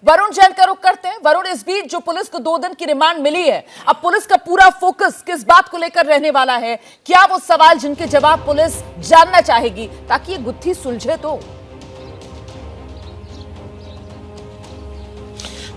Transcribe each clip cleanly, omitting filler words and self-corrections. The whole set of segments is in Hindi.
वरुण जैन का रुख करते हैं। वरुण, इस बीच जो पुलिस को 2 दिन की रिमांड मिली है, अब पुलिस का पूरा फोकस किस बात को लेकर रहने वाला है? क्या वो सवाल जिनके जवाब पुलिस जानना चाहेगी ताकि ये गुत्थी सुलझे? तो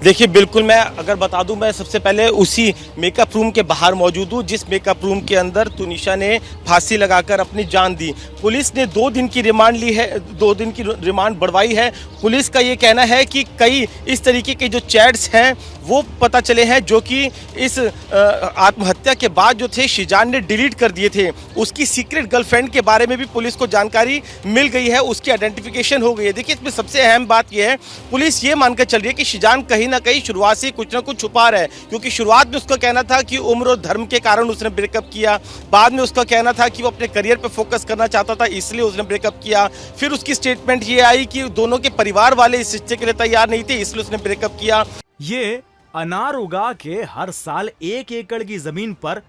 देखिए, बिल्कुल, मैं अगर बता दूं, मैं सबसे पहले उसी मेकअप रूम के बाहर मौजूद हूं जिस मेकअप रूम के अंदर तुनिशा ने फांसी लगाकर अपनी जान दी। पुलिस ने 2 दिन की रिमांड ली है, 2 दिन की रिमांड बढ़वाई है। पुलिस का ये कहना है कि कई इस तरीके के जो चैट्स हैं वो पता चले हैं जो कि इस आत्महत्या के बाद जो थे शिजान ने डिलीट कर दिए थे। उसकी सीक्रेट गर्लफ्रेंड के बारे में भी पुलिस को जानकारी मिल गई है, उसकी आइडेंटिफिकेशन हो गई है। देखिए, इसमें सबसे अहम बात यह है, पुलिस ये मानकर चल रही है कि शिजान कहीं ना कहीं शुरुआत से कुछ ना कुछ छुपा रहा है, क्योंकि शुरुआत में उसका कहना था कि उम्र और धर्म के कारण उसने ब्रेकअप किया। बाद में उसका कहना था कि वो अपने करियर पे फोकस करना चाहता था, इसलिए उसने ब्रेकअप किया। फिर उसकी स्टेटमेंट ये आई कि दोनों के परिवार वाले इस रिश्ते के लिए तैयार नहीं थे, इसलिए उसने ब्रेकअप किया। ये अनार उगा के हर साल 1 एकड़ की जमीन पर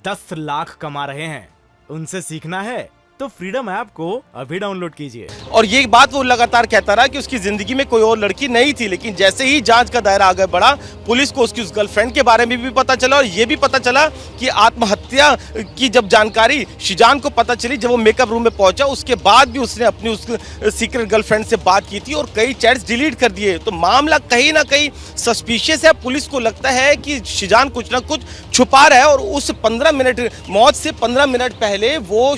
10 लाख कमा रहे हैं। उनसे सीखना है तो फ्रीडम ऐप को अभी डाउनलोड कीजिए। और ये बात वो लगातार कहता रहा कि उसकी जिंदगी में कोई और लड़की नहीं थी, लेकिन जैसे ही जांच का दायरा आगे बढ़ा, पुलिस को उसकी उस गर्लफ्रेंड के बारे में भी पता चला और ये भी पता चला कि आत्महत्या की जब जानकारी शिजान को पता चली, जब वो मेकअप रूम में पहुंचा, उसके बाद भी उसने अपनी उस सीक्रेट गर्लफ्रेंड से बात की थी और कई चैट्स डिलीट कर दिए। तो मामला कहीं ना कहीं सस्पिशियस है। पुलिस को लगता है कि शिजान कुछ ना कुछ छुपा रहा है और उस 15 मिनट मौत से 15 मिनट पहले वो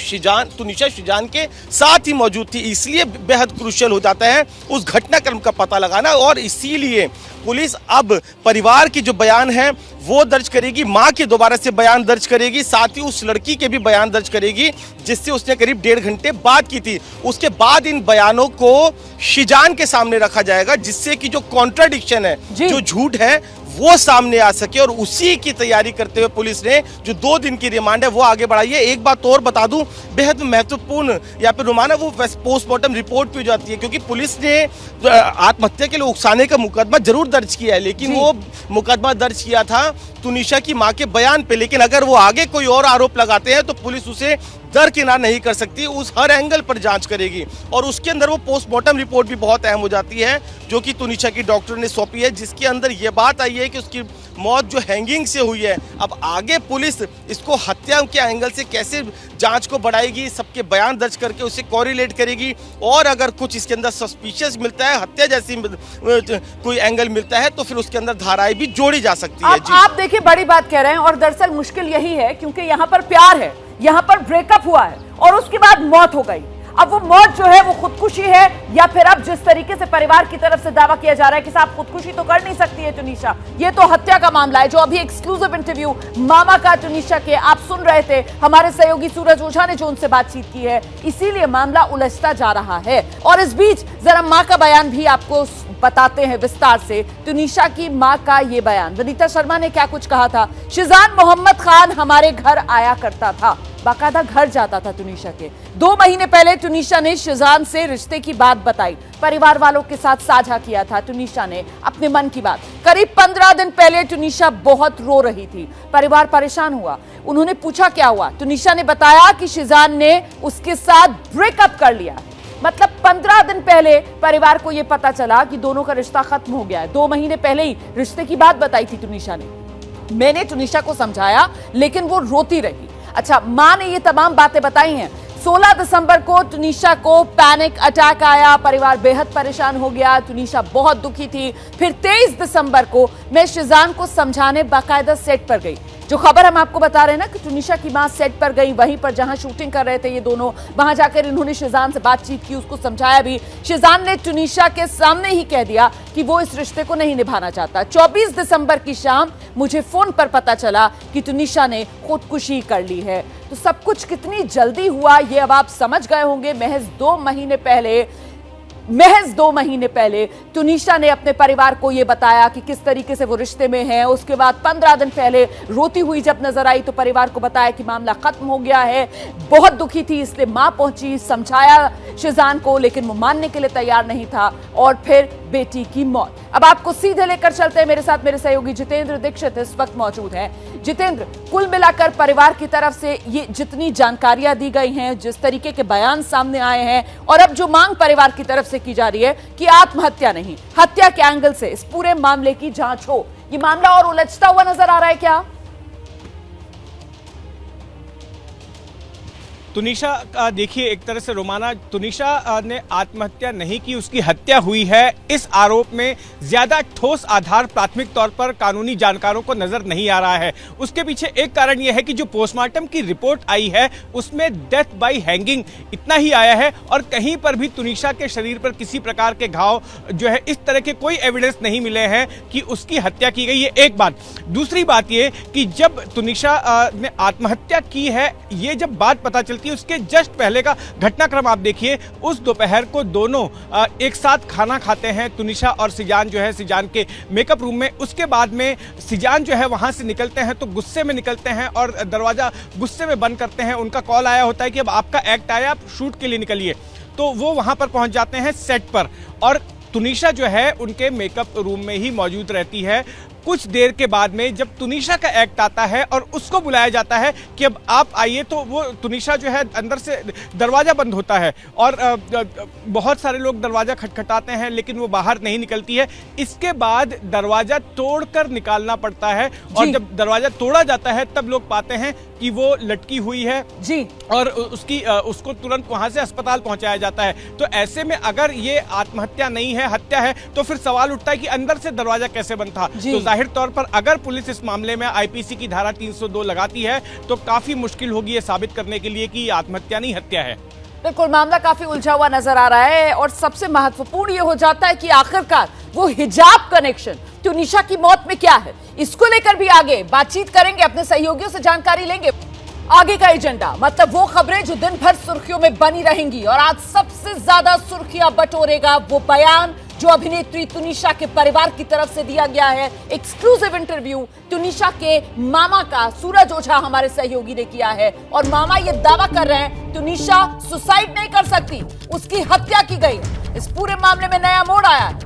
तुनिशा शिजान के साथ ही मौजूद थी, इसलिए बेहद क्रूशियल हो जाता है उस घटनाक्रम का पता लगाना। और इसीलिए पुलिस अब परिवार की जो बयान है वो दर्ज करेगी, मां के दोबारा से बयान दर्ज करेगी, साथ ही उस लड़की के भी बयान दर्ज करेगी जिससे उसने करीब 1.5 घंटे बात की थी। उसके बाद इन बयानों को शिजान के सामने रखा जाएगा, जिससे कि जो कॉन्ट्राडिक्शन है, जो झूठ है, वो सामने आ सके। और उसी की तैयारी करते हुए पुलिस ने जो 2 दिन की रिमांड है वो आगे बढ़ाई है। एक बात और बता दूं, बेहद महत्वपूर्ण या फिर रुमाना, वो पोस्टमार्टम रिपोर्ट भी हो जाती है, क्योंकि पुलिस ने आत्महत्या के लिए उकसाने का मुकदमा जरूर दर्ज किया है, लेकिन वो मुकदमा दर्ज किया था तुनिशा की मां के बयान पे। लेकिन अगर वो आगे कोई और आरोप लगाते हैं तो पुलिस उसे दरकिनार नहीं कर सकती, उस हर एंगल पर जांच करेगी। और उसके अंदर वो पोस्टमार्टम रिपोर्ट भी बहुत अहम हो जाती है जो कि तुनिशा की डॉक्टर ने सौंपी है, जिसके अंदर ये बात आई है कि उसकी मौत जो हैंगिंग से हुई है। अब आगे पुलिस इसको हत्या के एंगल से कैसे जांच को बढ़ाएगी, सबके बयान दर्ज करके उसे कोरिलेट करेगी, और अगर कुछ इसके अंदर सस्पिशियस मिलता है, हत्या जैसी कोई एंगल मिलता है, तो फिर उसके अंदर धाराएं भी जोड़ी जा सकती है। आप देखिए, बड़ी बात कह रहे हैं और दरअसल मुश्किल यही है क्योंकि यहाँ पर प्यार है, यहाँ पर ब्रेकअप हुआ है और उसके बाद मौत हो गई। अब वो मौत जो है वो खुदकुशी है या फिर अब जिस तरीके से परिवार की तरफ से दावा किया जा रहा है कि साहब खुदकुशी तो कर नहीं सकती है तुनिशा, ये तो हत्या का मामला है। जो अभी एक्सक्लूसिव इंटरव्यू मामा का तुनिशा के आप सुन रहे थे, हमारे सहयोगी सूरज ओझा ने जो उनसे बातचीत की है, इसीलिए मामला उलझता जा रहा है। और इस बीच जरा मां का बयान भी आपको बताते हैं विस्तार से। तुनिशा की मां का ये बयान, वनीता शर्मा ने क्या कुछ कहा था। शिजान मोहम्मद खान हमारे घर आया करता था, बाकायदा घर जाता था तुनिशा के। 2 महीने पहले तुनिशा ने शिजान से रिश्ते की बात बताई, परिवार वालों के साथ साझा किया था तुनिशा ने अपने मन की बात। करीब 15 दिन पहले तुनिशा बहुत रो रही थी, परिवार परेशान हुआ। उन्होंने पूछा क्या हुआ, तुनिशा ने बताया कि शिजान ने उसके साथ ब्रेकअप कर लिया। मतलब 15 दिन पहले परिवार को यह पता चला कि दोनों का रिश्ता खत्म हो गया है। 2 महीने पहले ही रिश्ते की बात बताई थी तुनिशा ने। मैंने तुनिशा को समझाया लेकिन वो रोती रही। अच्छा, मां ने ये तमाम बातें बताई हैं। 16 दिसंबर को तुनिशा को पैनिक अटैक आया, परिवार बेहद परेशान हो गया, तुनिशा बहुत दुखी थी। फिर 23 दिसंबर को मैं शिजान को समझाने बाकायदा सेट पर गई। जो खबर हम आपको बता रहे हैं ना कि तुनिशा की मां सेट पर गई, वहीं पर जहां शूटिंग कर रहे थे ये दोनों, वहां जाकर इन्होंने शिजान से बातचीत की, उसको समझाया भी। शिजान ने तुनिशा के सामने ही कह दिया कि वो इस रिश्ते को नहीं निभाना चाहता। 24 दिसंबर की शाम मुझे फोन पर पता चला कि तुनिशा ने खुदकुशी कर ली है। तो सब कुछ कितनी जल्दी हुआ ये अब आप समझ गए होंगे। महज 2 महीने पहले तुनिशा ने अपने परिवार को यह बताया कि किस तरीके से वो रिश्ते में है। उसके बाद 15 दिन पहले रोती हुई जब नजर आई तो परिवार को बताया कि मामला खत्म हो गया है। बहुत दुखी थी, इसलिए मां पहुंची, समझाया शिजान को, लेकिन वो मानने के लिए तैयार नहीं था। और फिर बेटी की मौत। अब आपको सीधे लेकर चलते हैं, मेरे साथ मेरे सहयोगी जितेंद्र दीक्षित इस वक्त मौजूद हैं। जितेंद्र, कुल मिलाकर परिवार की तरफ से ये जितनी जानकारियां दी गई हैं, जिस तरीके के बयान सामने आए हैं, और अब जो मांग परिवार की तरफ से की जा रही है कि आत्महत्या नहीं हत्या के एंगल से इस पूरे मामले की जांच हो, ये मामला और उलझता हुआ नजर आ रहा है क्या? तुनिशा, देखिए, एक तरह से रोमाना, तुनिशा ने आत्महत्या नहीं की, उसकी हत्या हुई है। इस आरोप में ज्यादा ठोस आधार प्राथमिक तौर पर कानूनी जानकारों को नजर नहीं आ रहा है। उसके पीछे एक कारण यह है कि जो पोस्टमार्टम की रिपोर्ट आई है उसमें डेथ बाय हैंगिंग इतना ही आया है, और कहीं पर भी तुनिशा के शरीर पर किसी प्रकार के घाव जो है इस तरह के कोई एविडेंस नहीं मिले हैं कि उसकी हत्या की गई है। एक बात। दूसरी बात यह कि जब तुनिशा ने आत्महत्या की है, ये जब बात पता चलती उसके जस्ट पहले का घटनाक्रम आप देखिए। उस दोपहर को दोनों एक साथ खाना खाते हैं, तुनिशा और सिजान जो है सिजान के मेकअप रूम में। उसके बाद में सिजान जो है वहां से निकलते हैं तो गुस्से में निकलते हैं और दरवाजा गुस्से में बंद करते हैं। उनका कॉल आया होता है कि अब आपका एक्ट आया, आप शूट के लिए निकलिए। तो वो वहां पर पहुंच जाते हैं सेट पर, और तुनिशा जो है उनके मेकअप रूम में ही मौजूद रहती है। कुछ देर के बाद में जब तुनिशा का एक्ट आता है और उसको बुलाया जाता है कि अब आप आइए, तो वो तुनिशा जो है अंदर से दरवाजा बंद होता है और बहुत सारे लोग दरवाजा खटखटाते हैं लेकिन वो बाहर नहीं निकलती है। इसके बाद दरवाजा तोड़कर निकालना पड़ता है, और जब दरवाजा तोड़ा जाता है तब लोग पाते हैं कि वो लटकी हुई है जी, और उसको तुरंत वहां से अस्पताल पहुंचाया जाता है। तो ऐसे में अगर ये आत्महत्या नहीं है, हत्या है, तो फिर सवाल उठता है कि अंदर से दरवाजा कैसे बंद था। तो जाहिर तौर पर अगर पुलिस इस मामले में आईपीसी की धारा 302 लगाती है तो काफी मुश्किल होगी ये साबित करने के लिए कि आत्महत्या नहीं हत्या है। बिल्कुल, मामला काफी उलझा हुआ नजर आ रहा है, और सबसे महत्वपूर्ण ये हो जाता है कि आखिरकार वो हिजाब कनेक्शन तुनिशा की मौत में क्या है। इसको लेकर भी आगे बातचीत करेंगे, अपने सहयोगियों से जानकारी लेंगे। आगे का एजेंडा मतलब वो खबरें जो दिन भर सुर्खियों में बनी रहेंगी, और आज सबसे ज्यादा सुर्खियां बटोरेगा वो बयान जो अभिनेत्री तुनिशा के परिवार की तरफ से दिया गया है। एक्सक्लूसिव इंटरव्यू तुनिशा के मामा का सूरज ओझा हमारे सहयोगी ने किया है, और मामा ये दावा कर रहे हैं तुनिशा सुसाइड नहीं कर सकती, उसकी हत्या की गई है। इस पूरे मामले में नया मोड़ आया है,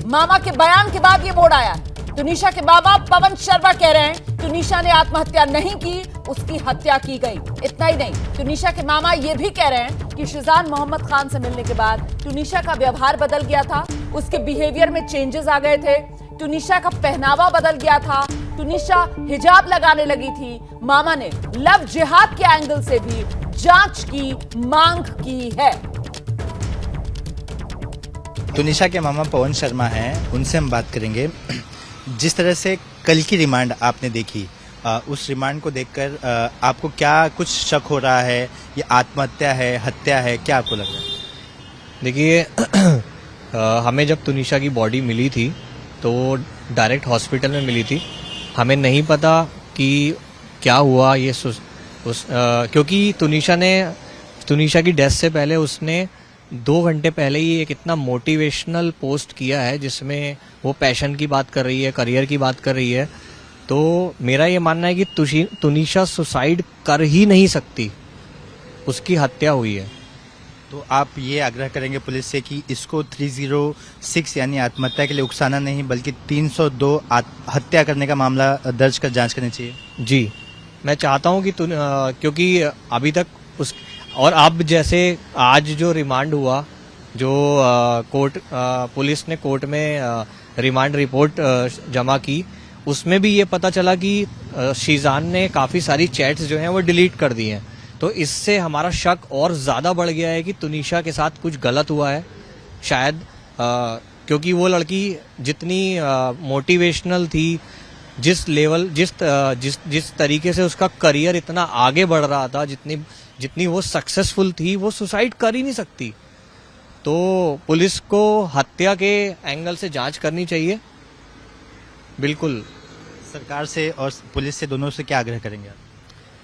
मामा के बयान के बाद ये मोड़ आया है। तुनिशा के बाबा पवन शर्मा कह रहे हैं तुनिशा ने आत्महत्या नहीं की, उसकी हत्या की गई। इतना ही नहीं, तुनिशा के मामा ये भी कह रहे हैं कि शिजान मोहम्मद खान से मिलने के बाद तुनिशा का व्यवहार बदल गया था, उसके बिहेवियर में चेंजेस आ गए थे, तुनिशा का पहनावा बदल गया था, तुनिशा हिजाब लगाने लगी थी। मामा ने लव जिहाद के एंगल से भी जांच की मांग की है। तुनिशा के मामा पवन शर्मा हैं, उनसे हम बात करेंगे। जिस तरह से कल की रिमांड आपने देखी, उस रिमांड को देखकर आपको क्या कुछ शक हो रहा है? ये आत्महत्या है, हत्या है, क्या आपको लग रहा है? देखिए, हमें जब तुनिशा की बॉडी मिली थी तो डायरेक्ट हॉस्पिटल में मिली थी। हमें नहीं पता कि क्या हुआ ये क्योंकि तुनिशा की डेथ से पहले उसने 2 घंटे पहले ही एक इतना मोटिवेशनल पोस्ट किया है जिसमें वो पैशन की बात कर रही है, करियर की बात कर रही है। तो मेरा ये मानना है कि तुनिशा सुसाइड कर ही नहीं सकती, उसकी हत्या हुई है। तो आप ये आग्रह करेंगे पुलिस से कि इसको 306 यानी आत्महत्या के लिए उकसाना नहीं बल्कि 302 हत्या करने का मामला दर्ज कर जांच करनी चाहिए? जी, मैं चाहता हूँ कि क्योंकि अभी तक और अब जैसे आज जो रिमांड हुआ, जो पुलिस ने कोर्ट में रिमांड रिपोर्ट जमा की, उसमें भी ये पता चला कि शीजान ने काफ़ी सारी चैट्स जो हैं वो डिलीट कर दी हैं। तो इससे हमारा शक और ज़्यादा बढ़ गया है कि तुनिशा के साथ कुछ गलत हुआ है शायद, क्योंकि वो लड़की जितनी मोटिवेशनल थी, जिस तरीके से उसका करियर इतना आगे बढ़ रहा था, जितनी वो सक्सेसफुल थी, वो सुसाइड कर ही नहीं सकती। तो पुलिस को हत्या के एंगल से जांच करनी चाहिए। बिल्कुल। सरकार से और पुलिस से, दोनों से क्या आग्रह करेंगे आप?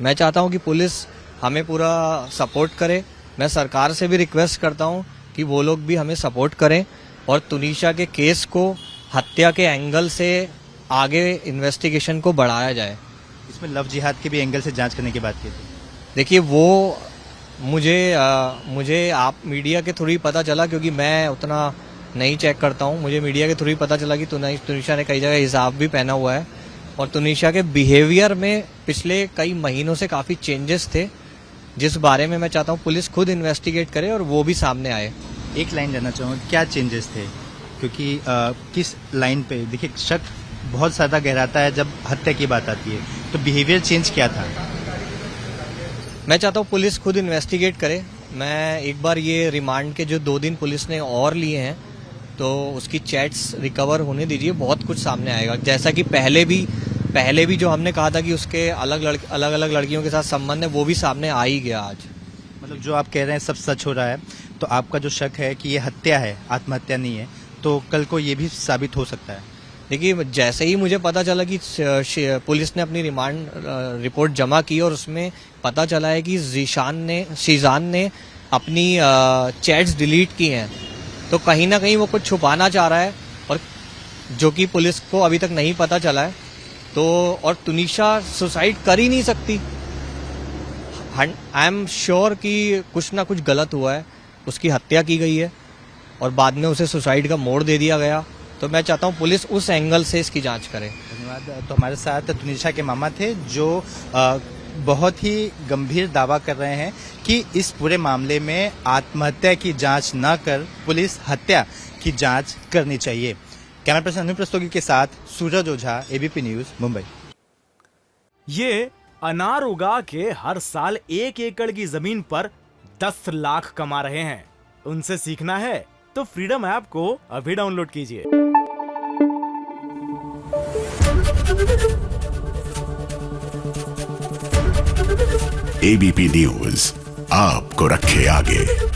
मैं चाहता हूं कि पुलिस हमें पूरा सपोर्ट करे। मैं सरकार से भी रिक्वेस्ट करता हूं कि वो लोग भी हमें सपोर्ट करें और तुनिशा के केस को हत्या के एंगल से आगे इन्वेस्टिगेशन को बढ़ाया जाए। इसमें लव जिहाद के भी एंगल से जांच करने की बात की थी। देखिए, वो मुझे आप मीडिया के थ्रू ही पता चला, क्योंकि मैं उतना नहीं चेक करता हूँ। मुझे मीडिया के थ्रू ही पता चला कि तुनिशा ने कई जगह हिजाब भी पहना हुआ है और तुनिशा के बिहेवियर में पिछले कई महीनों से काफ़ी चेंजेस थे, जिस बारे में मैं चाहता हूँ पुलिस खुद इन्वेस्टिगेट करे और वो भी सामने आए। एक लाइन जानना चाहूँगा, क्या चेंजेस थे? क्योंकि किस लाइन पे देखिए शक बहुत ज़्यादा गहराता है जब हत्या की बात आती है, तो बिहेवियर चेंज क्या था? मैं चाहता हूँ पुलिस खुद इन्वेस्टिगेट करे। मैं एक बार ये रिमांड के जो 2 दिन पुलिस ने और लिए हैं तो उसकी चैट्स रिकवर होने दीजिए, बहुत कुछ सामने आएगा। जैसा कि पहले भी जो हमने कहा था कि उसके अलग अलग लड़कियों के साथ संबंध है, वो भी सामने आ ही गया आज। मतलब जो आप कह रहे हैं सब सच हो रहा है, तो आपका जो शक है कि ये हत्या है, आत्महत्या नहीं है, तो कल को ये भी साबित हो सकता है। देखिए, जैसे ही मुझे पता चला कि पुलिस ने अपनी रिमांड रिपोर्ट जमा की और उसमें पता चला है कि शीजान ने अपनी चैट्स डिलीट की हैं, तो कहीं ना कहीं वो कुछ छुपाना चाह रहा है और जो कि पुलिस को अभी तक नहीं पता चला है। तो और तुनिशा सुसाइड कर ही नहीं सकती। आई एम श्योर कि कुछ ना कुछ गलत हुआ है, उसकी हत्या की गई है और बाद में उसे सुसाइड का मोड़ दे दिया गया। तो मैं चाहता हूं पुलिस उस एंगल से इसकी जांच करे। धन्यवाद। तो हमारे साथ तुनिशा के मामा थे जो बहुत ही गंभीर दावा कर रहे हैं कि इस पूरे मामले में आत्महत्या की जांच न कर पुलिस हत्या की जांच करनी चाहिए। कैमरा पर्सन अनुप रस्तोगी के साथ सूरज ओझा, एबीपी न्यूज, मुंबई। ये अनार उगा के हर साल 1 एकड़ की जमीन पर 10 लाख कमा रहे हैं। उनसे सीखना है तो फ्रीडम ऐप को अभी डाउनलोड कीजिए। एबीपी न्यूज आपको रखे आगे।